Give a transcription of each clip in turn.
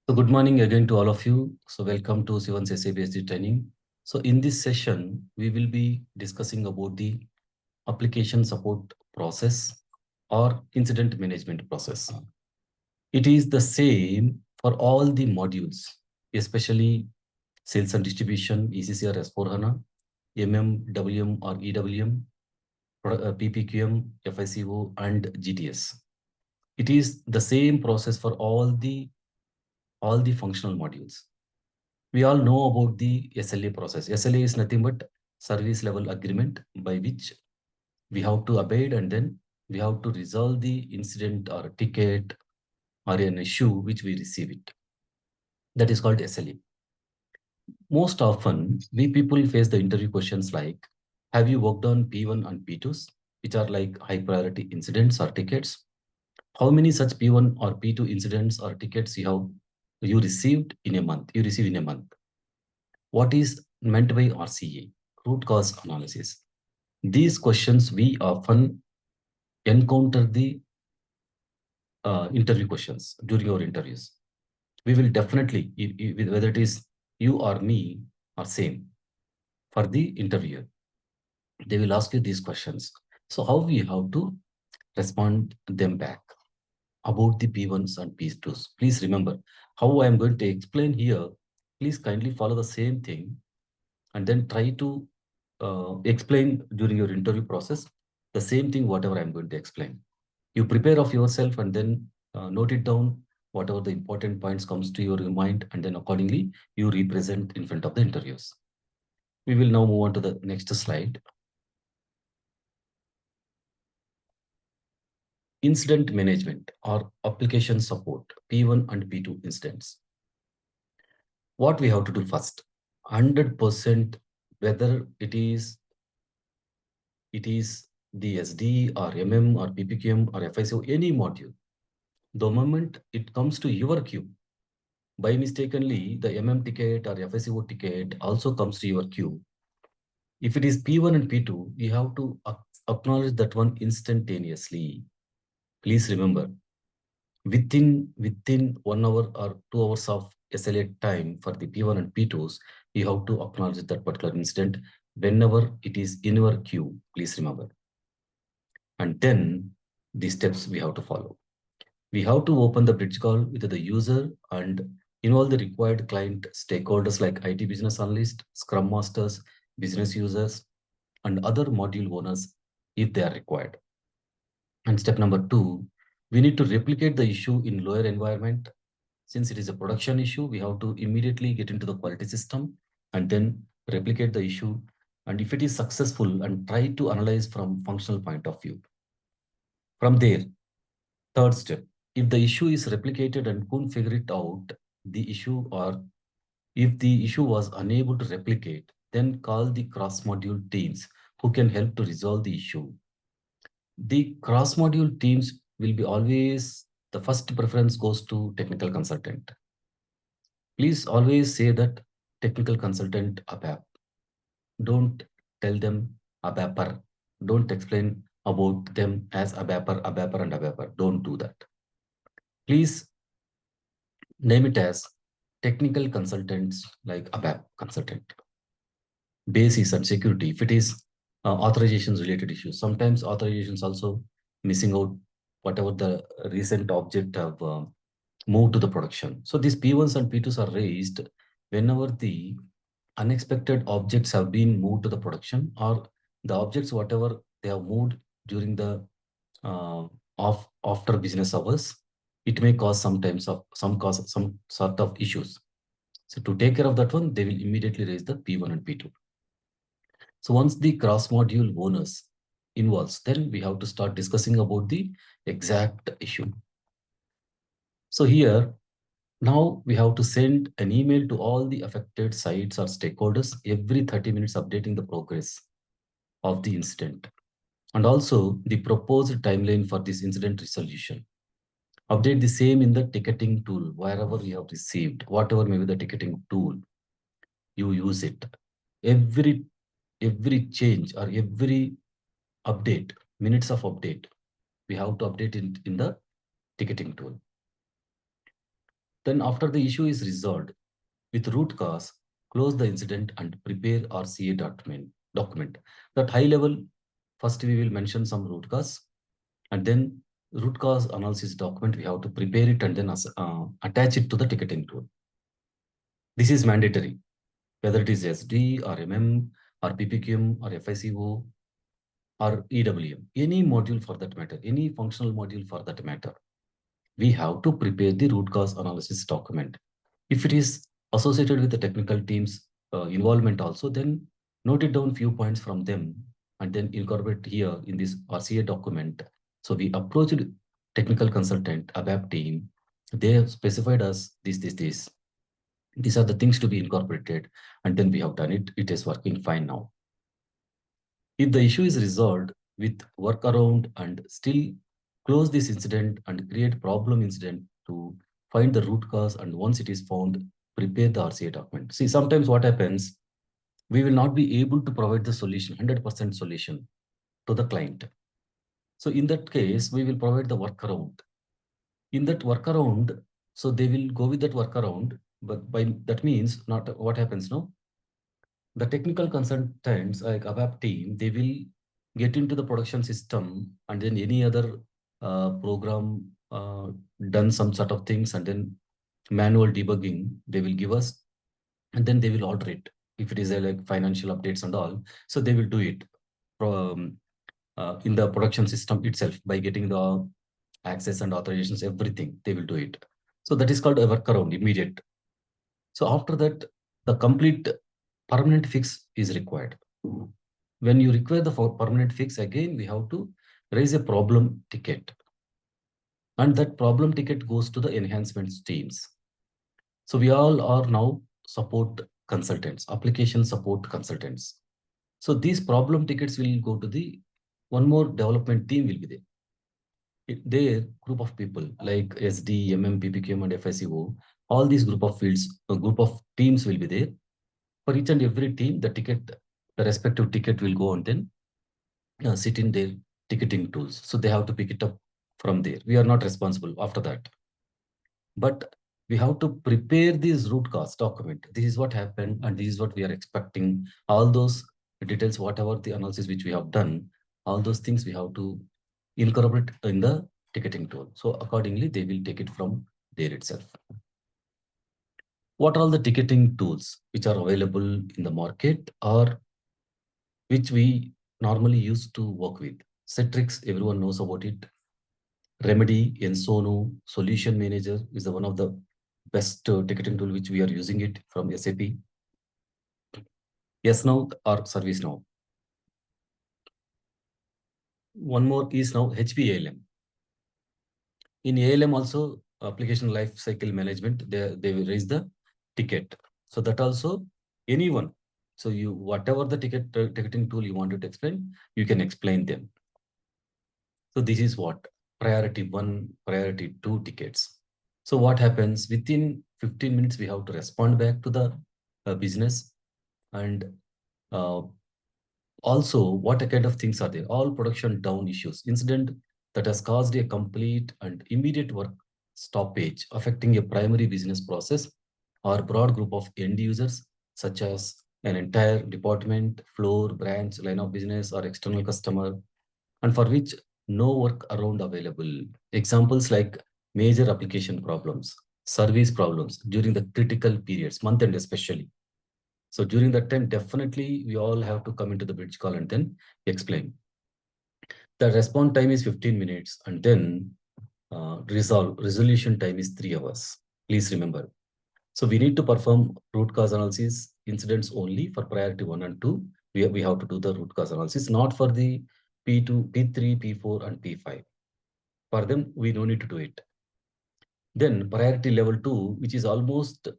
So good morning again to all of you. So welcome to Sivan's SAP training. So in this session, we will be discussing about the application support process or incident management process. It is the same for all the modules, especially sales and distribution, ECC or S4HANA, MM, WM or EWM, PPQM, FICO and GTS. It is the same process for all the functional modules. We all know about the SLA process. SLA is nothing but service level agreement by which we have to abide and then we have to resolve the incident or ticket or an issue which we receive it. That is called SLA. Most often, we people face the interview questions like, have you worked on P1 and P2s, which are like high priority incidents or tickets? How many such P1 or P2 incidents or tickets you received in a month? You receive in a month. What is meant by RCA? Root cause analysis. These questions we often encounter the interview questions during our interviews. We will definitely, whether it is you or me, or same for the interviewer, they will ask you these questions. So how we have to respond them back about the P1s and P2s. Please remember how I am going to explain here. Please kindly follow the same thing and then try to explain during your interview process the same thing whatever I'm going to explain. You prepare of yourself and then note it down, whatever the important points comes to your mind, and then accordingly you represent in front of the interviews. We will now move on to the next slide. Incident management or application support, P1 and P2 incidents. What we have to do first, 100%, whether it is the SD or MM or PPQM or FICO, any module. The moment it comes to your queue, by mistakenly, the MM ticket or FICO ticket also comes to your queue. If it is P1 and P2, you have to acknowledge that one instantaneously. Please remember, within 1 hour or 2 hours of SLA time for the P1 and P2s, you have to acknowledge that particular incident whenever it is in your queue. Please remember. And then the steps we have to follow. We have to open the bridge call with the user and involve the required client stakeholders like IT business analyst, scrum masters, business users, and other module owners if they are required. And step number 2, we need to replicate the issue in lower environment. Since it is a production issue, we have to immediately get into the quality system and then replicate the issue. And if it is successful, and try to analyze from functional point of view. From there, third step, if the issue is replicated and couldn't figure it out, the issue, or if the issue was unable to replicate, then call the cross-module teams who can help to resolve the issue. The cross-module teams will be always, the first preference goes to technical consultant. Please always say that technical consultant ABAP. Don't tell them ABAPer. Don't explain about them as ABAPer, ABAPer and ABAPer. Don't do that. Please name it as technical consultants like ABAP consultant. Basis and security, if it is authorizations related issues, sometimes authorizations also missing out whatever the recent object have moved to the production. So these P1s and P2s are raised whenever the unexpected objects have been moved to the production, or the objects whatever they have moved during the after business hours, it may cause some sort of issues. So to take care of that one, they will immediately raise the P1 and P2. So once the cross module owners involves, then we have to start discussing about the exact issue. So here, now we have to send an email to all the affected sites or stakeholders every 30 minutes, updating the progress of the incident and also the proposed timeline for this incident resolution. Update the same in the ticketing tool, wherever you have received, whatever may be the ticketing tool, you use it. Every change or every update, minutes of update, we have to update it in the ticketing tool. Then after the issue is resolved, with root cause, close the incident and prepare RCA document. That high level, first we will mention some root cause, and then root cause analysis document, we have to prepare it and then attach it to the ticketing tool. This is mandatory, whether it is SD or MM or PPQM or FICO or EWM, any module for that matter, any functional module for that matter, we have to prepare the root cause analysis document. If it is associated with the technical team's involvement also, then note it down few points from them and then incorporate here in this RCA document. So we approached technical consultant, ABAP team. They have specified us this. These are the things to be incorporated, and then we have done it. It is working fine now. If the issue is resolved with workaround and still close this incident and create problem incident to find the root cause, and once it is found, prepare the RCA document. See, sometimes what happens, we will not be able to provide the solution, 100% solution to the client. So in that case, we will provide the workaround. In that workaround, so they will go with that workaround, but by that means not what happens now. The technical consultants like ABAP team, they will get into the production system and then any other program done some sort of things and then manual debugging, they will give us and then they will order it. If it is like financial updates and all, so they will do it in the production system itself by getting the access and authorizations, everything, they will do it. So that is called a workaround, immediate. So after that, the complete permanent fix is required. When you require the permanent fix, again, we have to raise a problem ticket. And that problem ticket goes to the enhancements teams. So we all are now support consultants, application support consultants. So these problem tickets will go to the one more development team will be there. Their group of people like SD, MM, PPQM, and FICO, all these group of fields, a group of teams will be there. For each and every team, the respective ticket will go and then sit in their ticketing tools. So they have to pick it up from there. We are not responsible after that. But we have to prepare this root cause document. This is what happened and this is what we are expecting. All those details, whatever the analysis which we have done, all those things we have to incorporate in the ticketing tool. So accordingly, they will take it from there itself. What are all the ticketing tools which are available in the market or which we normally used to work with? Citrix, everyone knows about it. Remedy, Ensono, Solution Manager is one of the best ticketing tool which we are using it from SAP. SNow or ServiceNow. One more is now HPALM. In ALM also, application life cycle management, they will raise the ticket. So that also anyone. So you whatever the ticketing tool you wanted to explain, you can explain them. So this is what priority 1, priority 2 tickets. So what happens within 15 minutes, we have to respond back to the business. And also what kind of things are there? All production down issues, incident that has caused a complete and immediate work stoppage affecting a primary business process or broad group of end users, such as an entire department, floor, branch, line of business, or external customer, and for which no work around available. Examples like major application problems, service problems during the critical periods, month end especially. So during that time, definitely we all have to come into the bridge call and then explain. The response time is 15 minutes and then resolution time is 3 hours. Please remember. So we need to perform root cause analysis incidents only for priority 1 and 2. We have to do the root cause analysis, not for the P2, P3, P4, and P5. For them, we don't need to do it. Then priority level 2, which is almost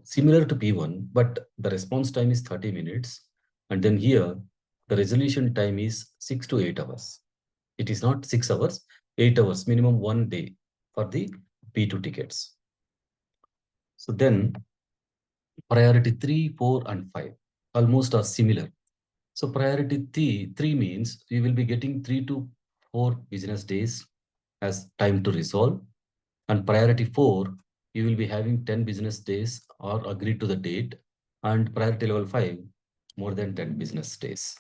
similar to P1, but the response time is 30 minutes. And then here, the resolution time is 6 to 8 hours. It is not 6 hours, 8 hours, minimum 1 day for the P2 tickets. So then priority 3, 4, and 5 almost are similar. So priority 3 means we will be getting 3 to 4 business days as time to resolve. And priority 4, you will be having 10 business days or agreed to the date, and priority level 5, more than 10 business days.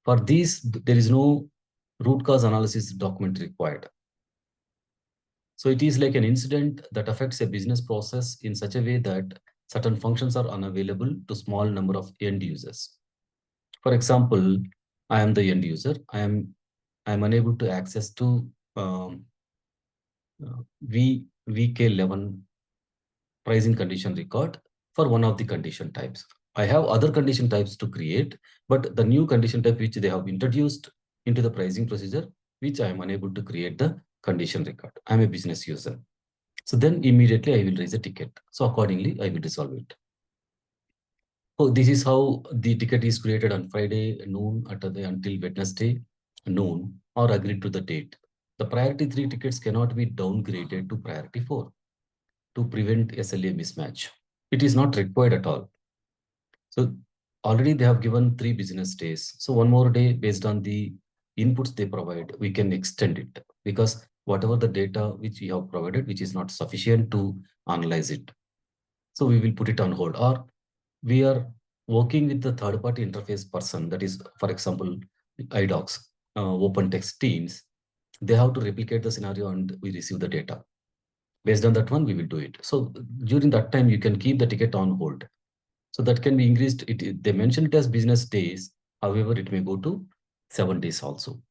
For these, there is no root cause analysis document required. So it is like an incident that affects a business process in such a way that certain functions are unavailable to small number of end users. For example, I am the end user. I am unable to access to VK11 pricing condition record for one of the condition types. I have other condition types to create, but the new condition type which they have introduced into the pricing procedure, which I am unable to create the condition record. I'm a business user. So then immediately I will raise a ticket. So accordingly, I will resolve it. So this is how the ticket is created on Friday noon until Wednesday noon or agreed to the date. The priority 3 tickets cannot be downgraded to priority 4 to prevent SLA mismatch. It is not required at all. So already they have given 3 business days. So one more day based on the inputs they provide, we can extend it because whatever the data which we have provided, which is not sufficient to analyze it. So we will put it on hold, or we are working with the third-party interface person, that is, for example, iDocs, open text teams. They have to replicate the scenario and we receive the data. Based on that one, we will do it. So during that time, you can keep the ticket on hold. So that can be increased. They mention it as business days. However, it may go to 7 days also.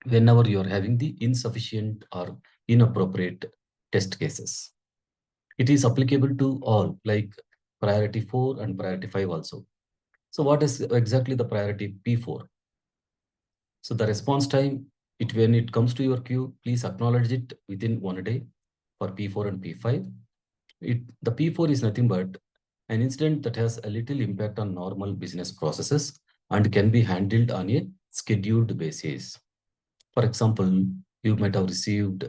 Whenever you are having the insufficient or inappropriate test cases. It is applicable to all, like priority 4 and priority 5 also. So what is exactly the priority P4? So the response time, when it comes to your queue, please acknowledge it within 1 day for P4 and P5. The P4 is nothing but an incident that has a little impact on normal business processes and can be handled on a scheduled basis. For example, you might have received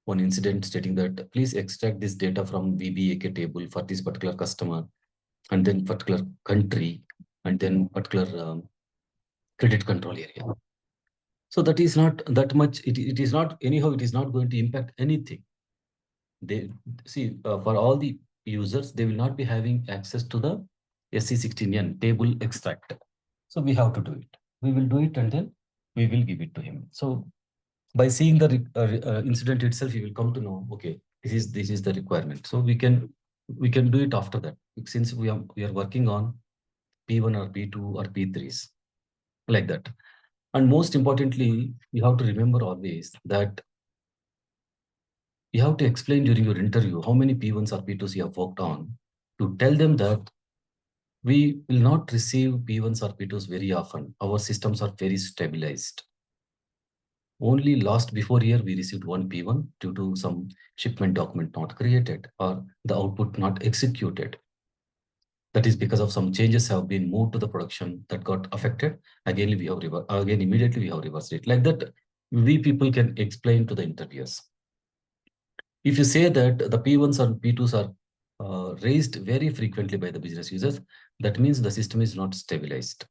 one incident stating that please extract this data from VBAK table for this particular customer and then particular country and then particular credit control area. So that is not that much. It is not anyhow. It is not going to impact anything. They see for all the users, they will not be having access to the SC16N table extract. So we have to do it. We will do it and then we will give it to him. So by seeing the incident itself, you will come to know, okay, this is the requirement. So we can do it after that, since we are working on P1 or P2 or P3s like that. And most importantly, you have to remember always that you have to explain during your interview how many P1s or P2s you have worked on, to tell them that we will not receive P1s or P2s very often. Our systems are very stabilized. Only before year, we received one P1 due to some shipment document not created or the output not executed. That is because of some changes have been moved to the production that got affected. Again, immediately we have reversed it. Like that, we people can explain to the interviewers. If you say that the P1s and P2s are raised very frequently by the business users, that means the system is not stabilized.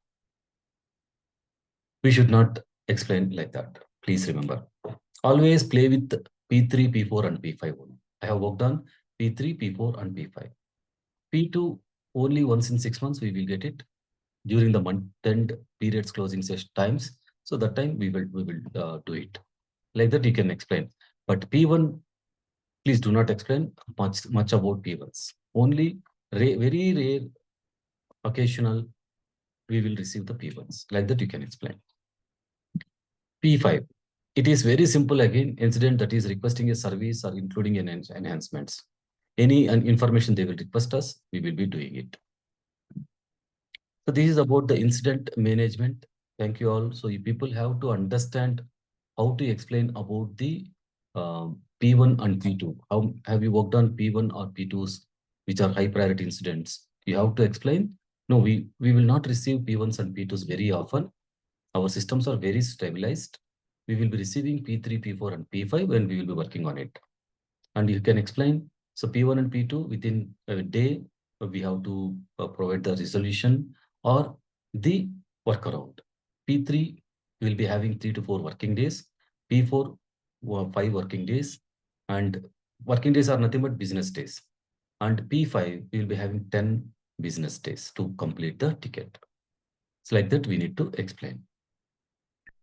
We should not explain like that. Please remember. Always play with P3, P4, and P5 only. I have worked on P3, P4, and P5. P2, only once in 6 months we will get it during the month-end periods closing session times. So that time we will do it. Like that you can explain. But P1, please do not explain much about P1s. Only very rare, occasional, we will receive the P1s. Like that you can explain. P5. It is very simple again, incident that is requesting a service or including enhancements. Any information they will request us, we will be doing it. So this is about the incident management. Thank you all. So you people have to understand how to explain about the P1 and P2. How have you worked on P1 or P2s, which are high priority incidents? You have to explain. No, we will not receive P1s and P2s very often. Our systems are very stabilized. We will be receiving P3, P4, and P5 when we will be working on it. And you can explain. So P1 and P2, within a day, we have to provide the resolution or the workaround. P3 will be having 3 to 4 working days. P4, 5 working days. And working days are nothing but business days. And P5, we will be having 10 business days to complete the ticket. It's like that we need to explain.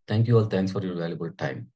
Thank you all. Thanks for your valuable time.